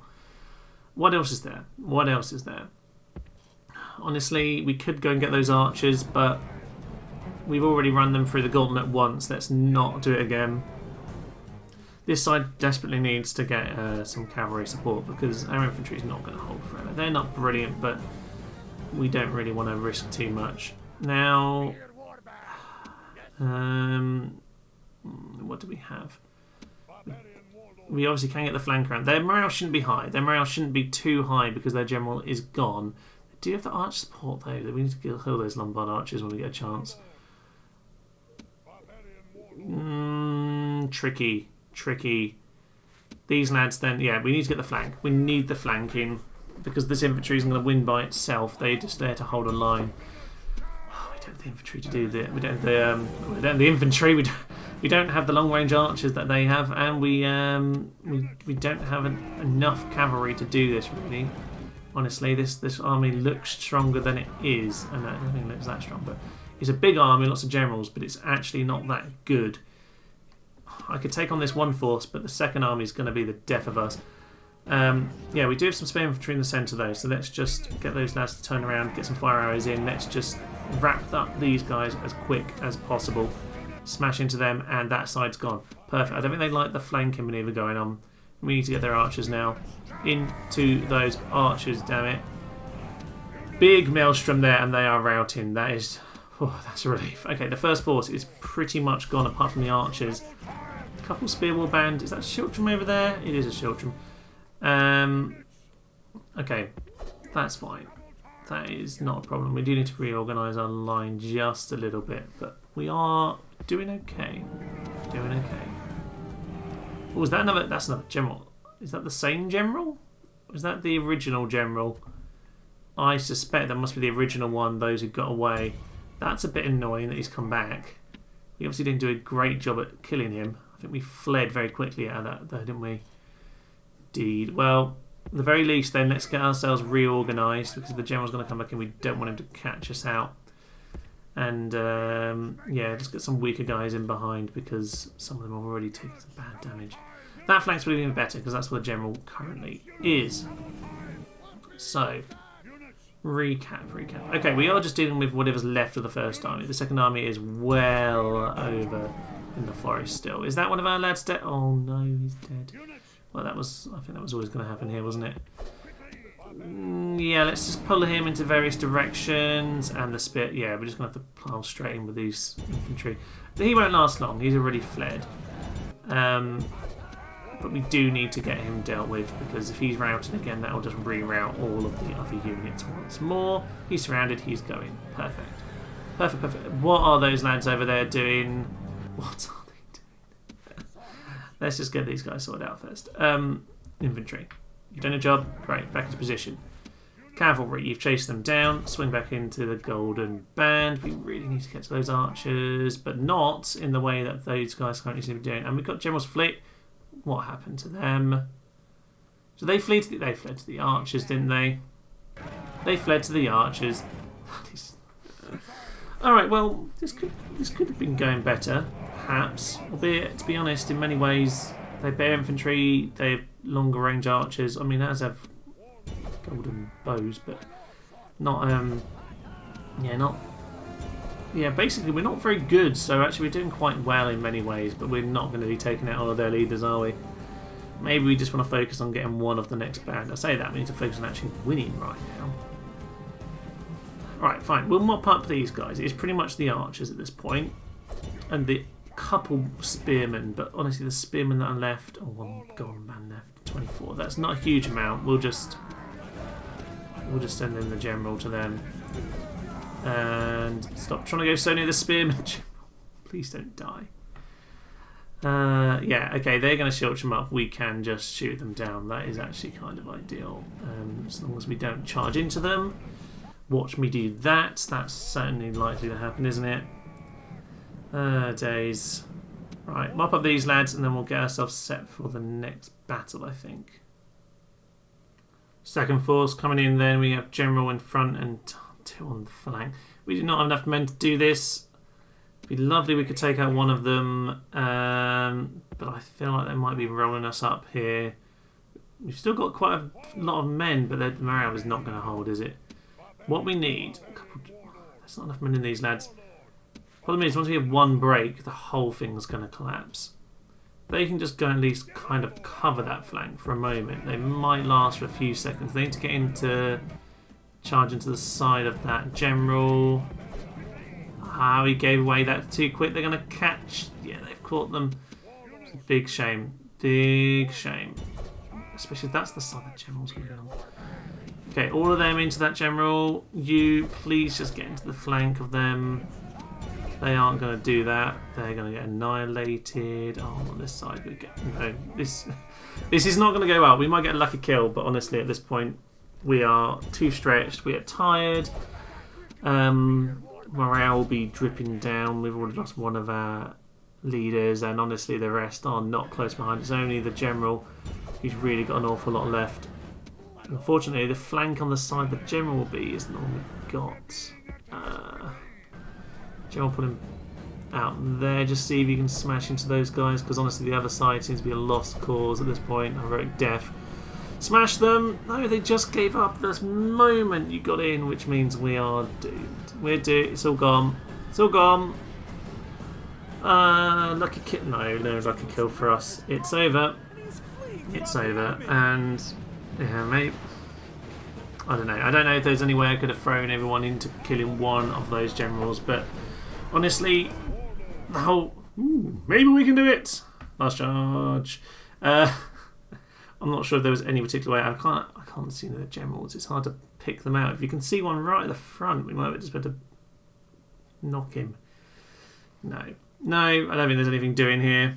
What else is there? What else is there? Honestly, we could go and get those archers, but we've already run them through the gauntlet once. Let's not do it again. This side desperately needs to get some cavalry support because our infantry is not going to hold forever. They're not brilliant, but we don't really want to risk too much. Now, what do we have? We obviously can get the flank around. Their morale shouldn't be high. Their morale shouldn't be too high because their general is gone. Do you have the arch support though? We need to kill those Lombard archers when we get a chance. Tricky. These lads then, yeah, we need to get the flank. We need the flanking because this infantry isn't going to win by itself. They're just there to hold a line. Oh, we don't have the infantry to do that. We don't have the infantry. We don't have the long range archers that they have, and we don't have enough cavalry to do this really. Honestly, this army looks stronger than it is, and I don't think it looks that strong. But it's a big army, lots of generals, but it's actually not that good. I could take on this one force, but the second army is going to be the death of us. Yeah, we do have some spare infantry in the centre though, so let's just get those lads to turn around, get some fire arrows in. Let's just wrap up these guys as quick as possible. Smash into them, and that side's gone. Perfect. I don't think they like the flanking manoeuvre going on. We need to get their archers now. Into those archers, damn it. Big maelstrom there, and they are routing. That is... Oh, that's a relief. Okay, the first force is pretty much gone, apart from the archers. A couple spear wall band. Is that Shiltram over there? It is a Shiltram. Okay, that's fine. That is not a problem. We do need to reorganise our line just a little bit, but we are doing okay. Doing okay. Oh, is that another? That's another general. Is that the same general? Is that the original general? I suspect that must be the original one. Those who got away. That's a bit annoying that he's come back. We obviously didn't do a great job at killing him. I think we fled very quickly out of that, though, didn't we? Indeed. Well, at the very least, then let's get ourselves reorganised because the general's going to come back and we don't want him to catch us out. And yeah, let's get some weaker guys in behind because some of them have already taken some bad damage. That flank's really even better because that's where the general currently is. So, recap. Okay, we are just dealing with whatever's left of the first army. The second army is well over in the forest still. Is that one of our lads dead? Oh no, he's dead. Well, I think that was always going to happen here, wasn't it? Yeah, let's just pull him into various directions. And the spear, yeah, we're just going to have to plow straight in with these infantry. He won't last long, he's already fled. But we do need to get him dealt with because if he's routed again, that will just reroute all of the other units once more. He's surrounded, he's going. Perfect. What are those lads over there doing? What are they doing? Let's just get these guys sorted out first. Infantry. You've done your job. Great. Back into position. Cavalry. You've chased them down. Swing back into the golden band. We really need to get to those archers, but not in the way that those guys currently seem to be doing. And we've got General's fleet. What happened to them? So they fled to the archers, didn't they? They fled to the archers. Alright, well, this could have been going better, perhaps. Albeit, to be honest, in many ways, they bear infantry, they have longer range archers. I mean, ours have golden bows, but Not basically we're not very good, so actually we're doing quite well in many ways, but we're not going to be taking out all of their leaders, are we? Maybe we just want to focus on getting one of the next band. I say that, we need to focus on actually winning right now. Right, fine, we'll mop up these guys. It's pretty much the archers at this point, and the couple spearmen, but honestly the spearmen that are left, oh, one golden man left, 24. That's not a huge amount. We'll just send in the general to them. And stop trying to go so near the spearmen. Please don't die. Yeah, okay, they're going to shield them up. We can just shoot them down. That is actually kind of ideal. As long as we don't charge into them. Watch me do that. That's certainly likely to happen, isn't it? Days. Right, mop up these lads and then we'll get ourselves set for the next battle, I think. Second force coming in then. We have general in front and 2 on the flank. We do not have enough men to do this. It'd be lovely we could take out one of them, but I feel like they might be rolling us up here. We've still got quite a lot of men, but the morale is not going to hold, is it? What we need... There's not enough men in these lads. Problem is, once we have one break, the whole thing's going to collapse. They can just go at least kind of cover that flank for a moment. They might last for a few seconds. They need to get into... Charge into the side of that general. Ah, we gave away that too quick. They're going to catch. Yeah, they've caught them. It's a big shame. Big shame. Especially if that's the side that general's going to go on. Okay, all of them into that general. You please just get into the flank of them. They aren't going to do that. They're going to get annihilated. Oh, on this side we get no. This is not going to go well. We might get a lucky kill, but honestly, at this point. We are too stretched, we are tired, morale will be dripping down, we've already lost one of our leaders and honestly the rest are not close behind. It's only the general who's really got an awful lot left. Unfortunately the flank on the side the general will be isn't all we've got. General put him out there, just see if you can smash into those guys because honestly the other side seems to be a lost cause at this point, heroic death. Smash them! No, they just gave up this moment you got in, which means we are doomed. We're doomed. It's all gone. It's all gone. Lucky kill. No lucky kill for us. It's over. It's over. And yeah, mate. I don't know. I don't know if there's any way I could have thrown everyone into killing one of those generals, but honestly, the whole. Maybe we can do it. Last charge. I'm not sure if there was any particular way. I can't see the generals. It's hard to pick them out. If you can see one right at the front, we might just be able to knock him. No, I don't think there's anything doing here.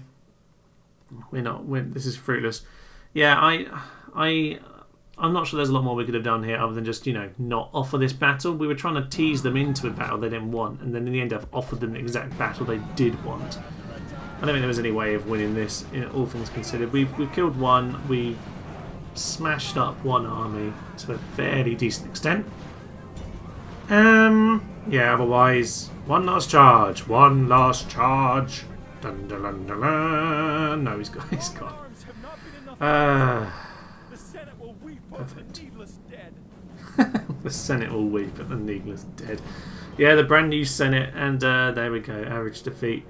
We're not. This is fruitless. Yeah, I'm not sure there's a lot more we could have done here other than just not offer this battle. We were trying to tease them into a battle they didn't want, and then in the end I've offered them the exact battle they did want. I don't think there was any way of winning this, all things considered. We've killed one, we've smashed up one army to a fairly decent extent. Yeah, otherwise, one last charge. Dun, dun, dun, dun, dun. No, he's gone. Perfect. The Senate will weep at the needless dead. Yeah, the brand new Senate, and there we go, average defeat.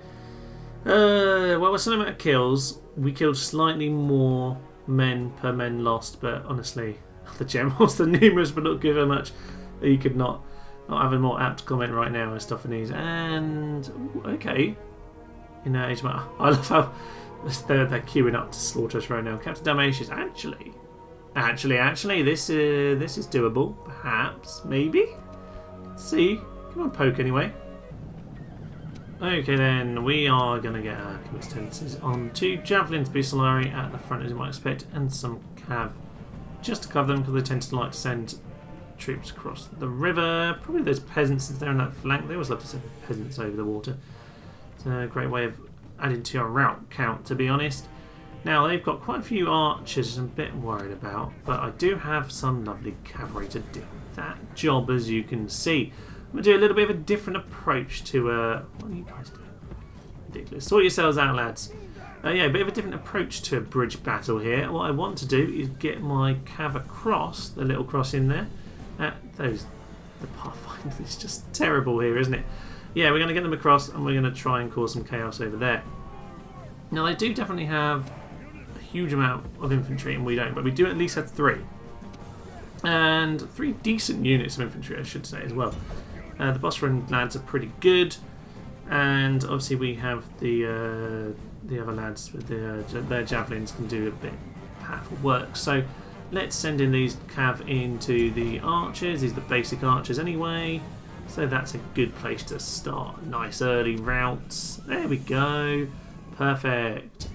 Well, we're still at kills. We killed slightly more men per men lost, but honestly, the generals, the numerous, but not given much. You could not have a more apt comment right now, Aristophanes. And okay, age matter. I love how they're queuing up to slaughter us right now. Captain Dalmatius, actually, this is doable. Perhaps, maybe. Let's see. Come on, poke anyway. Okay then, we are going to get our committances on 2 javelins Busolari at the front as you might expect, and some cav just to cover them because they tend to like to send troops across the river. Probably those peasants if they're on that flank. They always love to send peasants over the water. It's a great way of adding to our route count, to be honest. Now they've got quite a few archers I'm a bit worried about, but I do have some lovely cavalry to do that job, as you can see. I'm going to do a little bit of a different approach to... what are you guys doing? Ridiculous. Sort yourselves out, lads. Yeah, a bit of a different approach to a bridge battle here. What I want to do is get my cav across, the little cross in there, at those The pathfinding is just terrible here, isn't it? Yeah, we're going to get them across and we're going to try and cause some chaos over there. Now, they do definitely have a huge amount of infantry and we don't, but we do at least have 3. And 3 decent units of infantry, I should say, as well. The Barbarian lads are pretty good, and obviously we have the other lads with their javelins can do a bit powerful work. So let's send in these cav into the archers. These are the basic archers anyway, so that's a good place to start. Nice early routes. There we go. Perfect.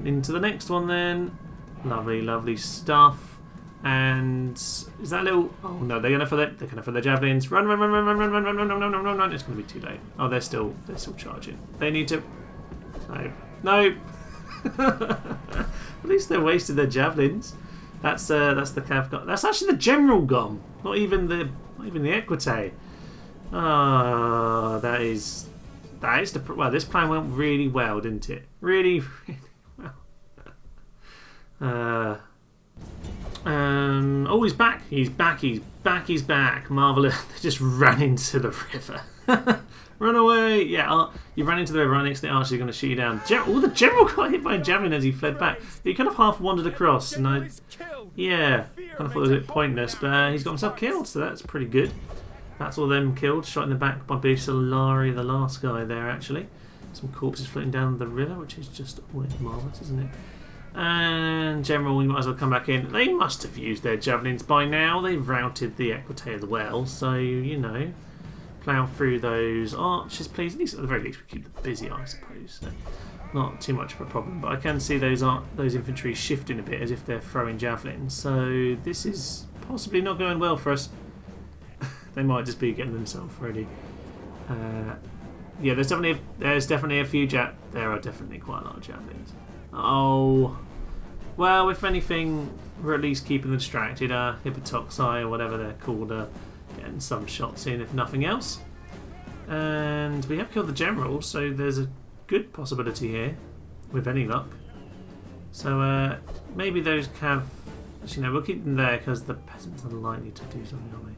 Into the next one then. Lovely, lovely stuff. And is that little? Oh no, they're going for their javelins. Run! It's going to be too late. Oh, they're still charging. They need to. No. At least they wasted their javelins. That's the cav gone. That's actually the general gone. Not even the equite. Ah, that is the well. This plan went really well, didn't it? Really, really well. Oh, he's back. He's back. Marvellous. They just ran into the river. Run away. Yeah, you ran into the river right next to the archer. You're going to shoot you down. The general got hit by a javelin as he fled back. He kind of half wandered across. And kind of thought it was a bit pointless, but he's got himself killed, so that's pretty good. That's all of them killed. Shot in the back by Solari, the last guy there, actually. Some corpses floating down the river, which is just always marvellous, isn't it? And general, we might as well come back in. They must have used their javelins by now. They've routed the equite as well, so you know, plough through those archers, please. At the very least, we keep them busy, I suppose. So not too much of a problem. But I can see those infantry shifting a bit as if they're throwing javelins. So this is possibly not going well for us. They might just be getting themselves ready. Yeah, there's definitely a few there are definitely quite a lot of javelins. Oh, well, if anything, we're at least keeping them distracted. Hippotoxi or whatever they're called, getting some shots in, if nothing else. And we have killed the general, so there's a good possibility here, with any luck. So maybe those cav. Actually, no, we'll keep them there because the peasants are likely to do something, aren't they?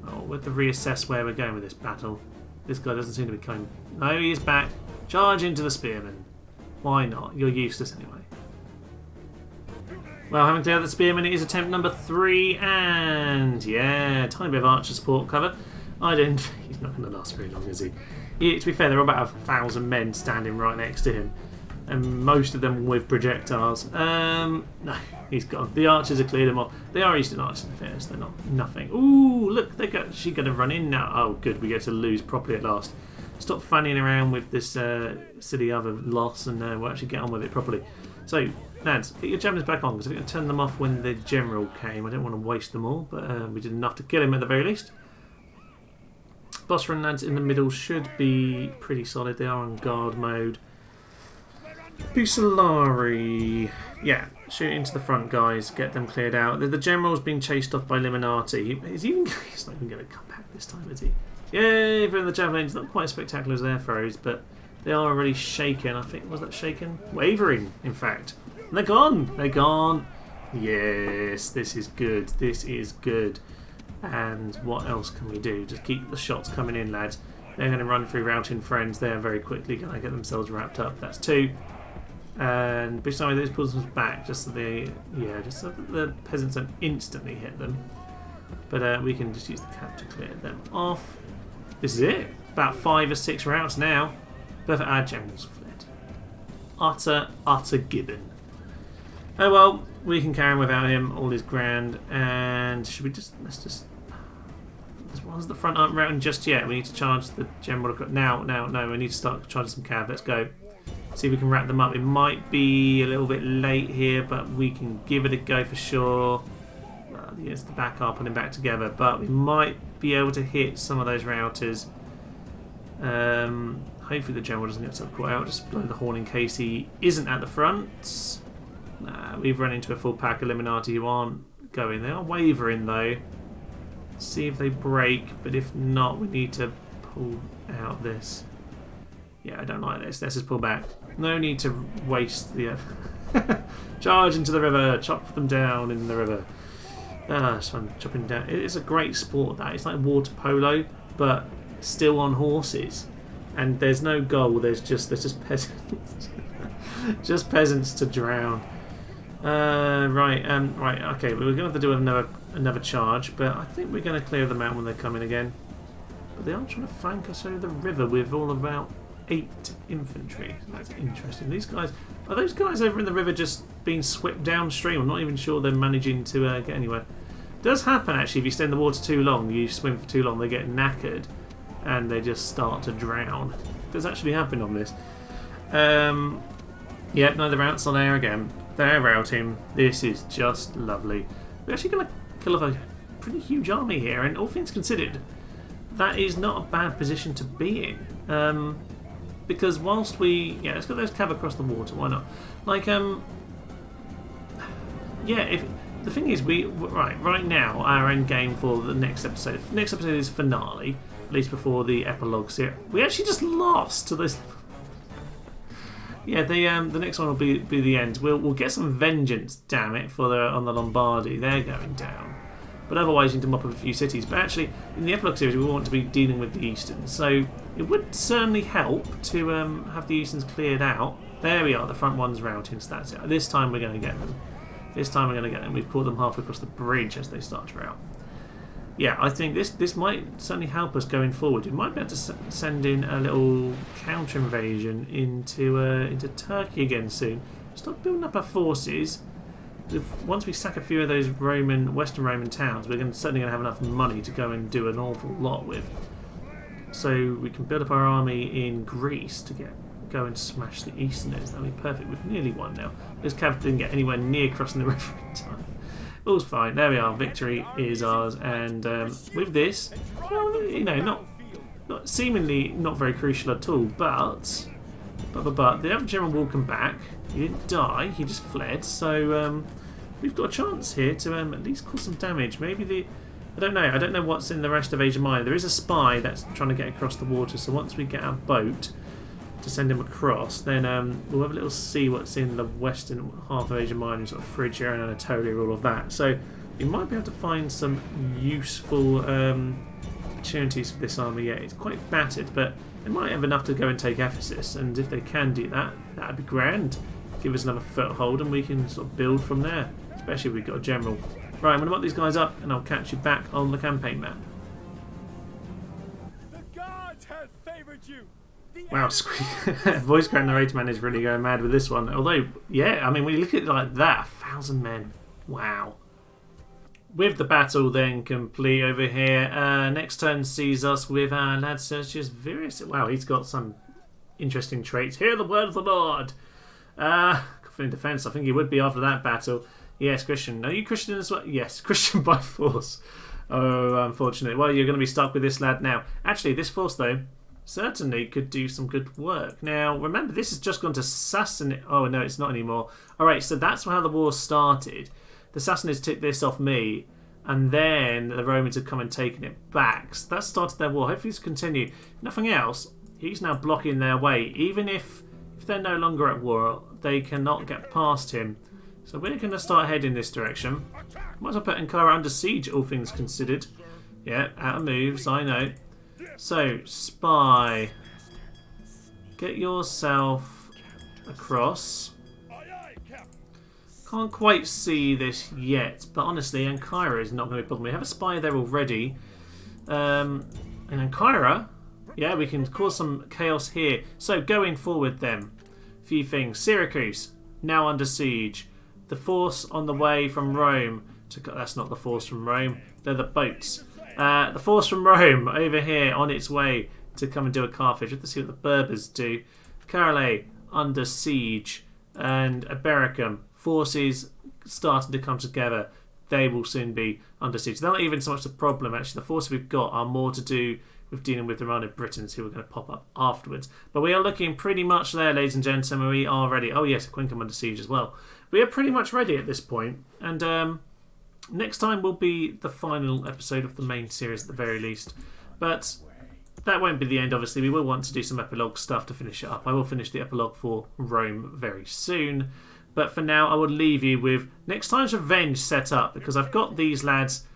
Oh, we'll have to reassess where we're going with this battle. This guy doesn't seem to be coming. No, he is back. Charge into the spearmen. Why not? You're useless anyway. Well, having cleared the spearmen, it is attempt number 3, and yeah, tiny bit of archer support cover. He's not going to last very long, is he? To be fair, there are about 1,000 men standing right next to him, and most of them with projectiles. No, he's gone. The archers have cleared him off. They are Eastern archers, in fairness. They're not nothing. Ooh, look, she's going to run in now. Oh, good, we get to lose properly at last. Stop fanning around with this silly other loss, and we'll actually get on with it properly. So, lads, get your javelins back on, because I'm going to turn them off when the general came. I don't want to waste them all, but we did enough to kill him at the very least. Boss run lads in the middle should be pretty solid. They are on guard mode. Busolari. Yeah, shoot into the front, guys. Get them cleared out. The general's been chased off by Liminati. He's not even going to come back this time, is he? Yay, for the javelins. Not quite as spectacular as their throws, but they are really shaken. I think, was that shaken? Wavering, in fact. And they're gone. They're gone. Yes, this is good. This is good. And what else can we do? Just keep the shots coming in, lads. They're going to run through routing friends. They're very quickly going to get themselves wrapped up. That's 2. And besides, this pulls them back just so the peasants don't instantly hit them. But we can just use the cap to clear them off. This is it. About 5 or 6 routes now. Perfect. Our general's fled. Utter gibbon. Oh well, we can carry on without him. All is grand. And should we let's just. This one's the front aren't routing just yet. We need to charge the general. No. We need to start charging some cav. Let's go. See if we can wrap them up. It might be a little bit late here, but we can give it a go for sure. Yes, the back up, putting back together, but we might be able to hit some of those routers. Hopefully the general doesn't get so caught out. Just blow the horn in case he isn't at the front. We've run into a full pack of Illuminati who aren't going. They are wavering though. See if they break, but if not, we need to pull out this. Yeah, I don't like this. Let's just pull back. No need to waste the... Charge into the river. Chop them down in the river. It's fun chopping down. It is a great sport, that. It's like water polo, but still on horses. And there's no goal, there's just peasants. Just peasants to drown. Right, okay, we're going to have to do another charge, but I think we're going to clear them out when they come in again. But they are trying to flank us over the river with all about 8 infantry. That's interesting. These guys, are those guys over in the river just being swept downstream? I'm not even sure they're managing to get anywhere. It does happen actually if you stay in the water too long, you swim for too long, they get knackered and they just start to drown. It does actually happen on this. Yeah, no, the routes are there again. They're routing. This is just lovely. We're actually going to kill off a pretty huge army here, and all things considered, that is not a bad position to be in. Because whilst we... Yeah, let's get those cav across the water, why not? Like, yeah, if... The thing is, right now, our end game for the next episode... Next episode is finale, at least before the epilogues here. We actually just lost to this... Yeah, the next one will be the end. We'll get some vengeance, damn it, on the Lombardy. They're going down. But otherwise, you need to mop up a few cities. But actually, in the epilogue series, we want to be dealing with the Easterns. So it would certainly help to have the Easterns cleared out. There we are. The front one's routing, so that's it. This time we're going to get them. This time we're going to get them. We've caught them halfway across the bridge as they start to rout. Yeah, I think this might certainly help us going forward. We might be able to send in a little counter invasion into Turkey again soon. Start building up our forces. Once we sack a few of those Western Roman towns, we're certainly going to have enough money to go and do an awful lot with. So we can build up our army in Greece to go and smash the Easterners. That'll be perfect. We've nearly won now. This cav didn't get anywhere near crossing the river in time. All's fine. There we are. Victory is ours. And with this, well, you know, not seemingly not very crucial at all. But the other general will come back. He didn't die. He just fled. So we've got a chance here to at least cause some damage. Maybe I don't know. I don't know what's in the rest of Asia Minor. There is a spy that's trying to get across the water. So once we get our boat to send him across, then we'll have a little see what's in the western half of Asia Minor, sort of Phrygia and Anatolia, all of that. So we might be able to find some useful opportunities for this army. Yeah, it's quite battered, but they might have enough to go and take Ephesus, and if they can do that, that'd be grand. Give us another foothold and we can sort of build from there, especially if we've got a general. Right, I'm going to put these guys up and I'll catch you back on the campaign map. The gods have favored you. Wow, voice crack narrator man is really going mad with this one. Although, yeah, I mean, when you look at it like that, 1,000 men. Wow. With the battle then complete over here, next turn sees us with our lad Sergius Virus. Wow, he's got some interesting traits. Hear the word of the Lord. In defence, I think he would be after that battle. Yes, Christian. Are you Christian as well? Yes, Christian by force. Oh, unfortunate. Well, you're going to be stuck with this lad now. Actually, this force, though, certainly could do some good work. Now, remember, this has just gone to Sassanid. Oh, no, it's not anymore. All right, so that's how the war started. The Sassanids took this off me, and then the Romans have come and taken it back. So that started their war. Hopefully, it's continued. Nothing else. He's now blocking their way. Even if they're no longer at war, they cannot get past him. So we're going to start heading this direction. Might as well put Ankara under siege, all things considered. Yeah, out of moves, I know. So, spy. Get yourself across. Can't quite see this yet, but honestly, Ankara is not going to be a problem. We have a spy there already. And Ankara, yeah, we can cause some chaos here. So, going forward then. Few things. Syracuse, now under siege. The force on the way from Rome. That's not the force from Rome. They're the boats. The force from Rome over here on its way to come and do a Carthage. Let's see what the Berbers do. Carole under siege. And Ibericum. Forces starting to come together. They will soon be under siege. They're not even so much the problem, actually. The forces we've got are more to do with dealing with the Roman Britons, who are going to pop up afterwards. But we are looking pretty much there, ladies and gentlemen. We are ready. Oh, yes, Quincum under siege as well. We are pretty much ready at this point. And next time will be the final episode of the main series at the very least. But that won't be the end, obviously. We will want to do some epilogue stuff to finish it up. I will finish the epilogue for Rome very soon. But for now, I will leave you with next time's revenge set up, because I've got these lads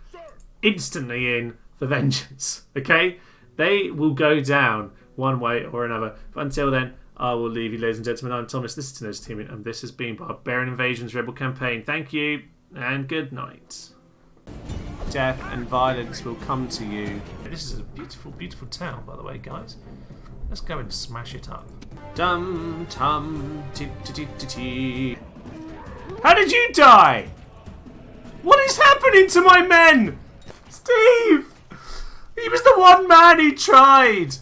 instantly in for vengeance. Okay? They will go down one way or another. But until then, I will leave you, ladies and gentlemen. I'm Thomas, this is Tenacious Teaming, and this has been Barbarian Invasion's Rebel Campaign. Thank you, and good night. Death and violence will come to you. This is a beautiful, beautiful town, by the way, guys. Let's go and smash it up. Dum tum ti ti ti ti ti. How did you die? What is happening to my men? Steve! He was the one man who tried!